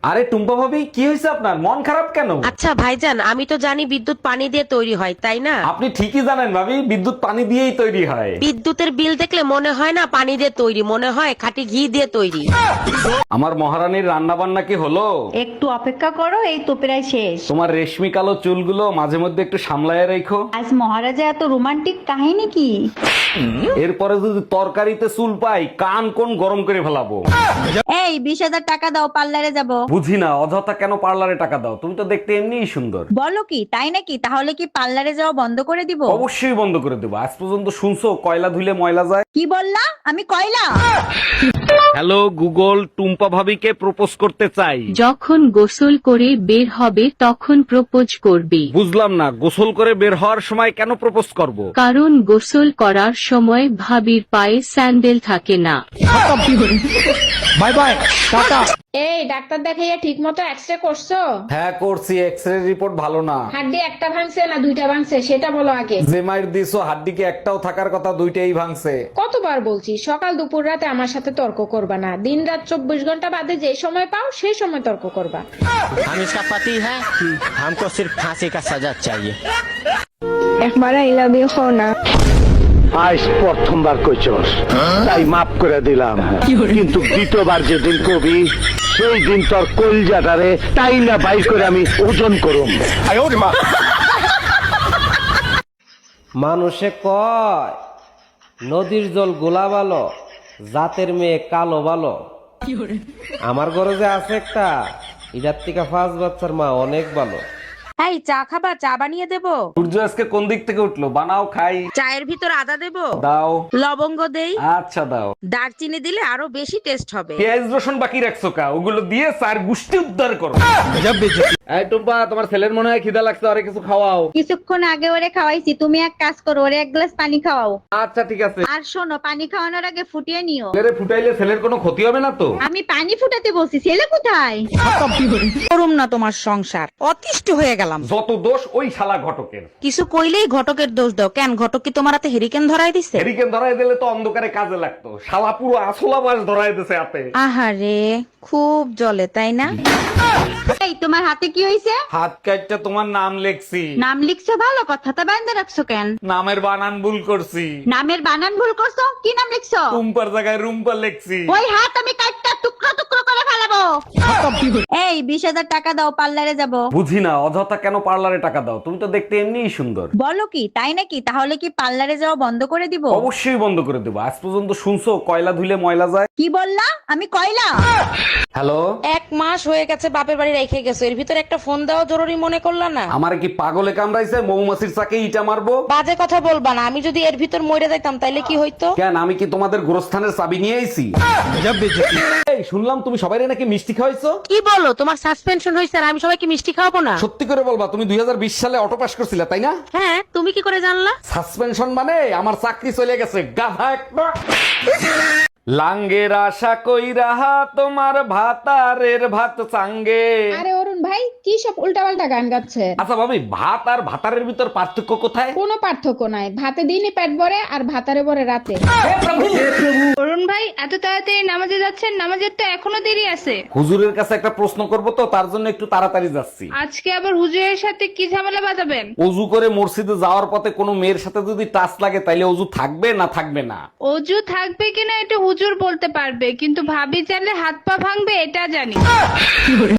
আরে টুম্পা ভাবি, কি হয়েছে আপনার? মন খারাপ কেন? আচ্ছা ভাইজান, আমি তো জানি বিদ্যুৎ পানি দিয়ে তৈরি হয়, তাই না? আপনি ঠিকই জানেন ভাবি, বিদ্যুৎ পানি দিয়েই তৈরি হয়। বিদ্যুতের বিল দেখলে মনে হয় না পানি দিয়ে তৈরি, মনে হয় খাঁটি ঘি দিয়ে তৈরি। আমার মহারানীর রান্না বান্না কি হলো? একটু অপেক্ষা করো, এই তো প্রায় শেষ। তোমার রেশমি কালো চুলগুলো মাঝে মধ্যে একটু সামলায় রেখো। আজ মহারাজা এত রোমান্টিক কাহিনী কি? এরপরে যদি তরকারিতে চুল পাই, কান কোন গরম করে ফেলাবো। এই 20,000 টাকা দাও, পার্লারে যাব। বুঝি না, অযথা কেন পার্লারে টাকা দাও? তুমি তো দেখতে এমনিই সুন্দর। বলো কি, তাই নাকি? তাহলে কি পার্লারে যাওয়া বন্ধ করে দিব? অবশ্যই বন্ধ করে দেবো। আজ পর্যন্ত শুনছো কয়লা ধুলে ময়লা যায়? কি বললা? আমি কয়লা? হ্যালো গুগল, টুম্পা ভাবিকে প্রপোজ করতে চাই। যখন গোসল করে বের হবে তখন প্রপোজ করবে। বুঝলাম না, গোসল করে বের হওয়ার সময় কেন প্রপোজ করব? কারণ গোসল করার সময় ভাবির পায়ে স্যান্ডেল থাকে না। Bye bye, tata. এই ডাক্তার দেখাইয়া ঠিক মতো এক্সরে করছো? হ্যাঁ করছি, এক্সরে রিপোর্ট ভালো না। হাড্ডি একটা ভাঙছে না দুইটা ভাঙছে সেটা বলো আগে। যে মাইর দিছো হাড্ডিকে একটাও থাকার কথা, দুইটাই ভাঙছে। কতবার বলছি সকাল দুপুর রাতে আমার সাথে তর্ক করবা না, দিন রাত 24 ঘন্টা বাদে যে সময় পাও সেই সময় তর্ক করবা। हम इसका पति है, हमको सिर्फ फांसी का सजा चाहिए। একবার আই লাভ ইউ হো না। আজ প্রথমবার কইছস, তাই মাফ করে দিলাম, কিন্তু দ্বিতীয়বার যেদিন কবি সেই দিন তোর কলজাটারে তাই না বাইর করে আমি ওজন করুম। মানুষে কয় নদীর জল গোলা ভালো, জাতের মেয়ে কালো ভালো। আমার ঘরে যে আছে একটা, ইটার থেকে 5 বাচ্চার মা অনেক ভালো। এই চা খাবা? চা বানিয়ে দেবো? সূর্য আজকে কোন দিক থেকে উঠলো? বানাও খাই। চায়ের ভিতর আদা দেবো? দাও। লবঙ্গ দেই? আচ্ছা দাও। দারচিনি দিলে আরো বেশি টেস্ট হবে। পেঁয়াজ রসুন বাকি রাখছো কা? ওগুলো দিয়ে চার গুষ্টি উদ্ধার করো। এই টুম্পা, তোমার ছেলের মনে হয় খিদা লাগছে, আরে কিছু খাওয়াও। কিছুক্ষণ আগে ওরে খাওয়াইছি, তুমি এক কাজ করো, ওরে 1 গ্লাস পানি খাওয়াও। আচ্ছা ঠিক আছে। আর শোনো, পানি খাওয়ানোর আগে ফুটিয়ে নিও। ছেলেরে ফুটাইলে ছেলের কোনো ক্ষতি হবে না তো? আমি পানি ফুটাতে বলছি, ছেলে কোথায়? করুম না তোমার সংসার, অতিষ্ঠ হয়ে গেলাম। যত দোষ ওই শালা ঘটকের। কিছু কইলেই ঘটকের দোষ দাও কেন? ঘটক কি তোমার হাতে হেরিকেন ধরাই দিছে? হেরিকেন ধরাই দিলে তো অন্ধকারে কাজে লাগতো, শালা পুরো আসলা বাস ধরাই দিছে হাতে। আহারে, খুব জ্বলে তাই না? এই তোমার হাতে কি হইছে? হাত কাটটা তোমার নাম লেখছি। নাম লিখছো ভালো কথা, তা বান্ধে রাখছো কেন? নামের বানান ভুল করছি। নামের বানান ভুল করছো? কি নাম লিখছো? টুম্পার জায়গায় রুম্পা লেখছি। ওই হাত আমি কাটটা টুকরো টুকরো করে ফেলাবো। এই 20,000 টাকা দাও, পার্লারে যাব। বুঝি না, অযথা কেন পার্লারে টাকা দাও? তুমি তো দেখতে এমনিই সুন্দর। বলো কি, তাই নাকি? তাহলে কি পার্লারে যাওয়া বন্ধ করে দিব? অবশ্যই বন্ধ করে দেবো। আজ পর্যন্ত শুনছো কয়লা ধুলে ময়লা যায়? কি বললা? আমি কয়লা? হ্যালো, 1 মাস হয়ে গেছে বাপের বাড়ি রেখে গেছো, এর ভিতর একটা ফোন দেওয়া জরুরি মনে করলা না? আমার কি পাগলে কামড়াইছে? মৌমাছির চাকে ইটা মারবো? বাজে কথা বলবা না, আমি যদি এর ভিতর মরে যাইতাম তাইলে কি হইতো? কেন, আমি কি তোমাদের গোরস্থানের চাবি নিয়ে আইছি? এই শুনলাম তুমি সবাইরে নাকি মিষ্টি খাওয়াইছো। কি বলো, তোমার সাসপেনশন হয়েছে আর আমি সবাইকে মিষ্টি খাওয়াবো না? সত্যি করে বলবা, তুমি 2020 সালে অটো পাস করছিলে তাই না? হ্যাঁ, তুমি কি করে জানলা? সাসপেনশন মানে আমার চাকরি চলে গেছে, গাধা একটা। লাঙ্গের আশা কইরা তোমার ভাতারের ভাত চাঙ্গে। আরে অরুণ ভাই কি সব উল্টাপাল্টা গান গাচ্ছে? আচ্ছা ভাবি, ভাত আর ভাতারের ভিতর পার্থক্য কোথায়? কোনো পার্থক্য নাই, ভাতে দিনই পেট ভরে আর ভাতারে ভরে রাতে। অরুণ ভাই এত তাড়াতাড়ি নামাজে যাচ্ছেন? নামাজের তো এখনো দেরি আছে। হুজুরের কাছে একটা প্রশ্ন করব তো, তার জন্য একটু তাড়াতাড়ি যাচ্ছি। আজকে আবার হুজুরের সাথে কি ঝামেলা বাঁধাবেন? অজু করে মসজিদে যাওয়ার পথে কোনো মেয়ের সাথে যদি টাচ লাগে তাইলে অজু থাকবে না থাকবে না? অজু থাকবে কিনা এটা হুজুর বলতে পারবে, কিন্তু ভাবি চাইলে হাত পা ভাঙবে এটা জানি।